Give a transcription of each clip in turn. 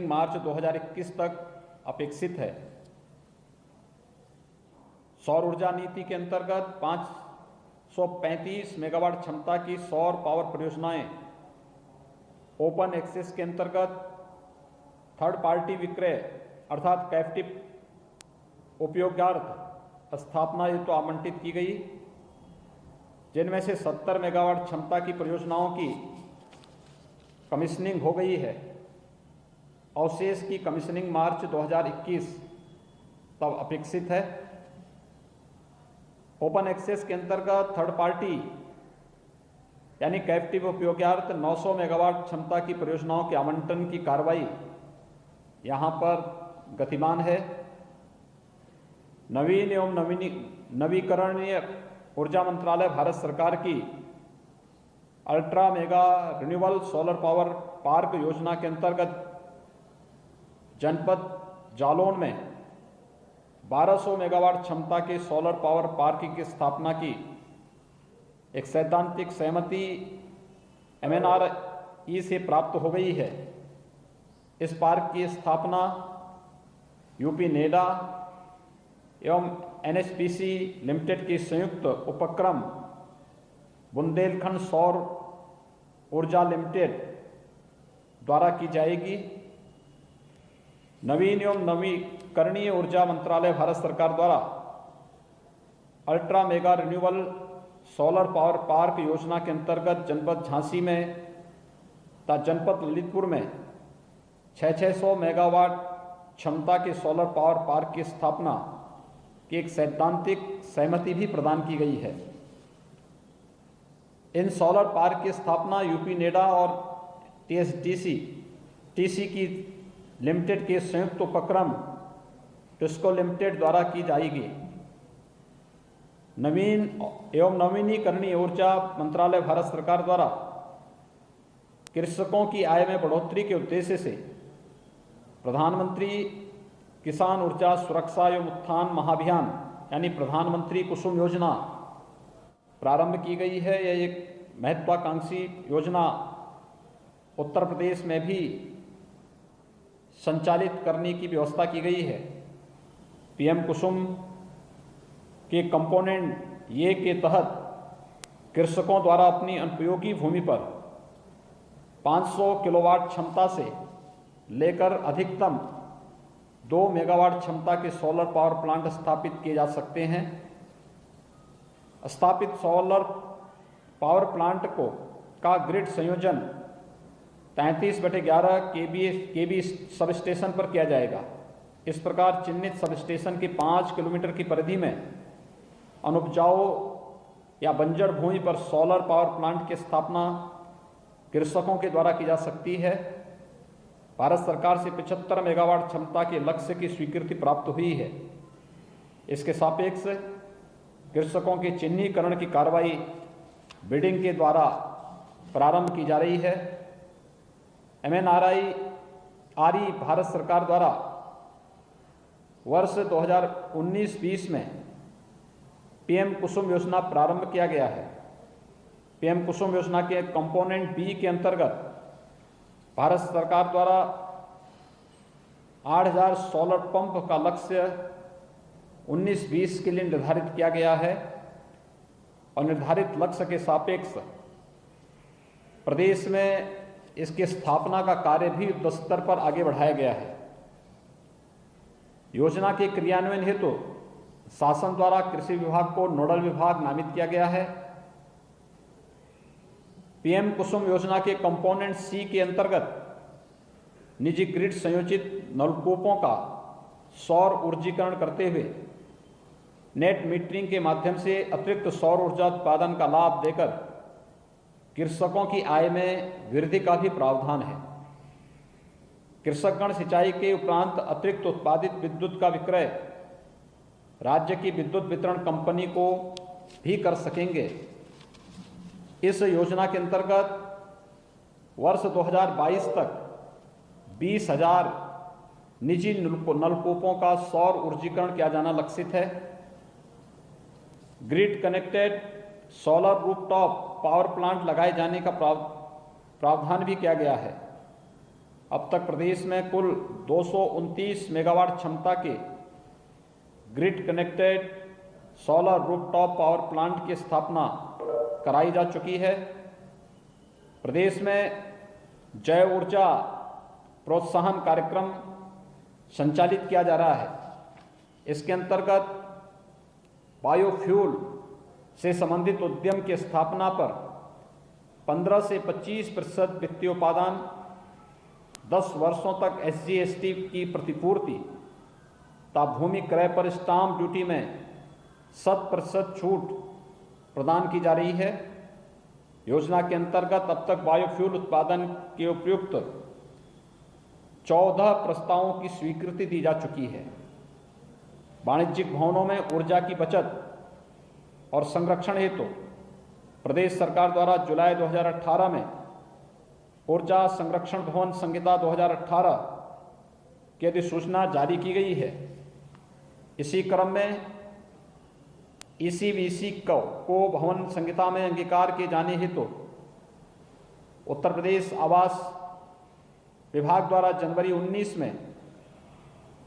मार्च 2021 तक अपेक्षित है। सौर ऊर्जा नीति के अंतर्गत 535 मेगावाट क्षमता की सौर पावर परियोजनाएं ओपन एक्सेस के अंतर्गत थर्ड पार्टी विक्रय अर्थात कैप्टिव उपयोगार्थ स्थापना हेतु आवंटित की गई, जिनमें से 70 मेगावाट क्षमता की परियोजनाओं की कमीशनिंग हो गई है। अवशेष की कमीशनिंग मार्च 2021 तब अपेक्षित है। ओपन एक्सेस के अंतर्गत थर्ड पार्टी यानी कैप्टिव उपयोगार्थ 900 मेगावाट क्षमता की परियोजनाओं के आवंटन की कार्रवाई यहां पर गतिमान है। नवीन एवं नवीकरणीय ऊर्जा मंत्रालय भारत सरकार की ultra mega renewable solar power park योजना के अंतर्गत जनपद जालौन में 1200 मेगावाट क्षमता के सोलर पावर पार्क की स्थापना की एक सैद्धांतिक सहमति MNRE से प्राप्त हो गई है। इस पार्क की स्थापना यूपी नेडा एवं NHPC लिमिटेड के संयुक्त उपक्रम बुंदेलखंड सौर ऊर्जा लिमिटेड द्वारा की जाएगी। नवीन एवं नवीकरणीय ऊर्जा मंत्रालय भारत सरकार द्वारा ultra mega renewable solar power park योजना के अंतर्गत जनपद झांसी में तथा जनपद ललितपुर में 600 मेगावाट क्षमता के सोलर पावर पार्क की स्थापना की एक सैद्धांतिक सहमति भी प्रदान की गई है। इन सोलर पार्क की स्थापना यूपी नेडा और TSDC की लिमिटेड के संयुक्त उपक्रम टिस्को लिमिटेड द्वारा की जाएगी। नवीन एवं नवीनीकरणीय ऊर्जा मंत्रालय भारत सरकार द्वारा कृषकों की आय में बढ़ोतरी के उद्देश्य से प्रधानमंत्री किसान ऊर्जा सुरक्षा एवं उत्थान महाभियान यानी प्रधानमंत्री कुसुम योजना प्रारंभ की गई है। यह एक महत्वाकांक्षी योजना उत्तर प्रदेश में भी संचालित करने की व्यवस्था की गई है। PM कुसुम के कंपोनेंट ये के तहत कृषकों द्वारा अपनी अनुपयोगी भूमि पर 500 किलोवाट क्षमता से लेकर अधिकतम 2 मेगावाट क्षमता के सोलर पावर प्लांट स्थापित किए जा सकते हैं। स्थापित सोलर पावर प्लांट का ग्रिड संयोजन 33/11 kV सब स्टेशन पर किया जाएगा। इस प्रकार चिन्हित सब स्टेशन की 5 किलोमीटर की परिधि में अनुपजाऊ या बंजर भूमि पर सोलर पावर प्लांट की स्थापना कृषकों के द्वारा की जा सकती है। भारत सरकार से 75 मेगावाट क्षमता के लक्ष्य की स्वीकृति प्राप्त हुई है। इसके सापेक्ष कृषकों के चिन्हीकरण की कार्रवाई बिडिंग के द्वारा प्रारंभ की जा रही है। MNRE भारत सरकार द्वारा वर्ष 2019-20 में PM कुसुम योजना प्रारंभ किया गया है। PM कुसुम योजना के कंपोनेंट B के अंतर्गत भारत सरकार द्वारा 8000 सोलर पंप का लक्ष्य 19-20 के लिए निर्धारित किया गया है और निर्धारित लक्ष्य के सापेक्ष प्रदेश में इसकी स्थापना का कार्य भी युद्ध स्तर पर आगे बढ़ाया गया है। योजना के क्रियान्वयन हेतु शासन द्वारा कृषि विभाग को नोडल विभाग नामित किया गया है। PM कुसुम योजना के कंपोनेंट C के अंतर्गत निजी ग्रिड संयोजित नलकूपों का सौर ऊर्जीकरण करते हुए नेट मीटरिंग के माध्यम से अतिरिक्त सौर ऊर्जा उत्पादन का लाभ देकर कृषकों की आय में वृद्धि का भी प्रावधान है। कृषकगण सिंचाई के उपरांत अतिरिक्त उत्पादित विद्युत का विक्रय राज्य की विद्युत वितरण कंपनी को भी कर सकेंगे। इस योजना के अंतर्गत वर्ष 2022 तक 20,000 निजी नलकूपों का सौर ऊर्जीकरण किया जाना लक्षित है। Grid connected solar rooftop power plant लगाए जाने का प्रावधान भी किया गया है। अब तक प्रदेश में कुल 229 मेगावाट क्षमता के grid connected solar rooftop power plant की स्थापना कराई जा चुकी है। प्रदेश में जैव ऊर्जा प्रोत्साहन कार्यक्रम संचालित किया जा रहा है। इसके अंतर्गत बायोफ्यूल से संबंधित उद्यम की स्थापना पर 15 से 25% वित्तीय उपादान, 10 वर्षों तक SGST की प्रतिपूर्ति तथा भूमि क्रय पर स्टाम्प ड्यूटी में 100% छूट प्रदान की जा रही है। योजना के अंतर्गत अब तक बायोफ्यूल उत्पादन के उपयुक्त 14 प्रस्तावों की स्वीकृति दी जा चुकी है। वाणिज्यिक भवनों में ऊर्जा की बचत और संरक्षण हेतु प्रदेश सरकार द्वारा जुलाई 2018 में ऊर्जा संरक्षण भवन संहिता 2018 की अधिसूचना जारी की गई है। इसी क्रम में ECVC को भवन संहिता में अंगीकार किए जाने हेतु उत्तर प्रदेश आवास विभाग द्वारा जनवरी 19 में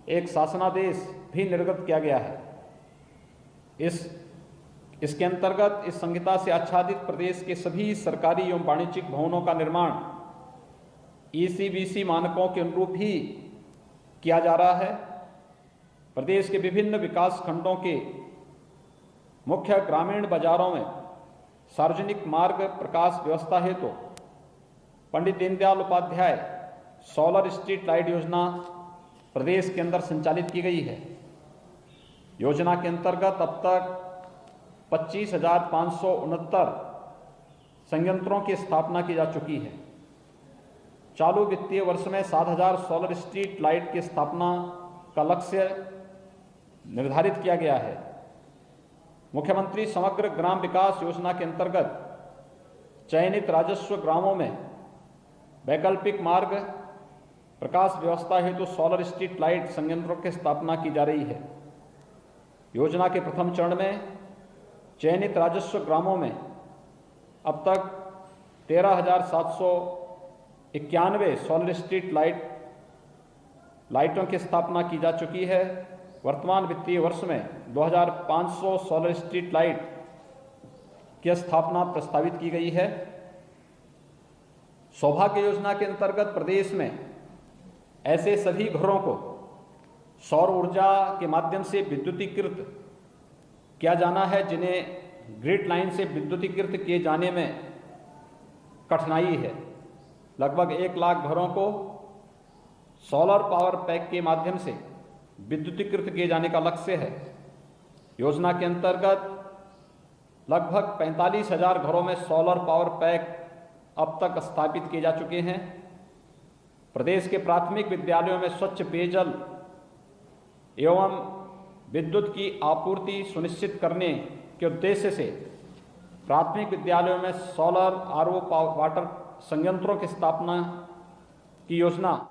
एक शासनादेश भी निर्गत किया गया है। इसके अंतर्गत इस संहिता से आच्छादित प्रदेश के सभी सरकारी एवं वाणिज्यिक भवनों का निर्माण ECVC मानकों के अनुरूप ही किया जा रहा है। प्रदेश के विभिन्न विकास खंडों के मुख्य ग्रामीण बाजारों में सार्वजनिक मार्ग प्रकाश व्यवस्था हेतु Pandit Deendayal Upadhyay solar street light योजना प्रदेश के अंदर संचालित की गई है। योजना के अंतर्गत अब तक 25,569 संयंत्रों की स्थापना की जा चुकी है। चालू वित्तीय वर्ष में 7,000 सोलर स्ट्रीट लाइट की स्थापना का लक्ष्य निर्धारित किया गया है। मुख्यमंत्री समग्र ग्राम विकास योजना के अंतर्गत चयनित राजस्व ग्रामों में वैकल्पिक मार्ग प्रकाश व्यवस्था हेतु सोलर स्ट्रीट लाइट संयंत्रों की स्थापना की जा रही है। योजना के प्रथम चरण में चयनित राजस्व ग्रामों में अब तक 13,791 सोलर स्ट्रीट लाइटों की स्थापना की जा चुकी है। वर्तमान वित्तीय वर्ष में 2,500 सोलर स्ट्रीट लाइट की स्थापना प्रस्तावित की गई है। सौभाग्य योजना के अंतर्गत प्रदेश में ऐसे सभी घरों को सौर ऊर्जा के माध्यम से विद्युतीकृत किया जाना है जिन्हें ग्रिड लाइन से विद्युतीकृत किए जाने में कठिनाई है। लगभग 1 लाख घरों को सोलर पावर पैक के माध्यम से विद्युतीकृत किए जाने का लक्ष्य है। योजना के अंतर्गत लगभग 45,000 घरों में सोलर पावर पैक अब तक स्थापित किए जा चुके हैं। प्रदेश के प्राथमिक विद्यालयों में स्वच्छ पेयजल एवं विद्युत की आपूर्ति सुनिश्चित करने के उद्देश्य से प्राथमिक विद्यालयों में सोलर RO वाटर संयंत्रों की स्थापना की योजना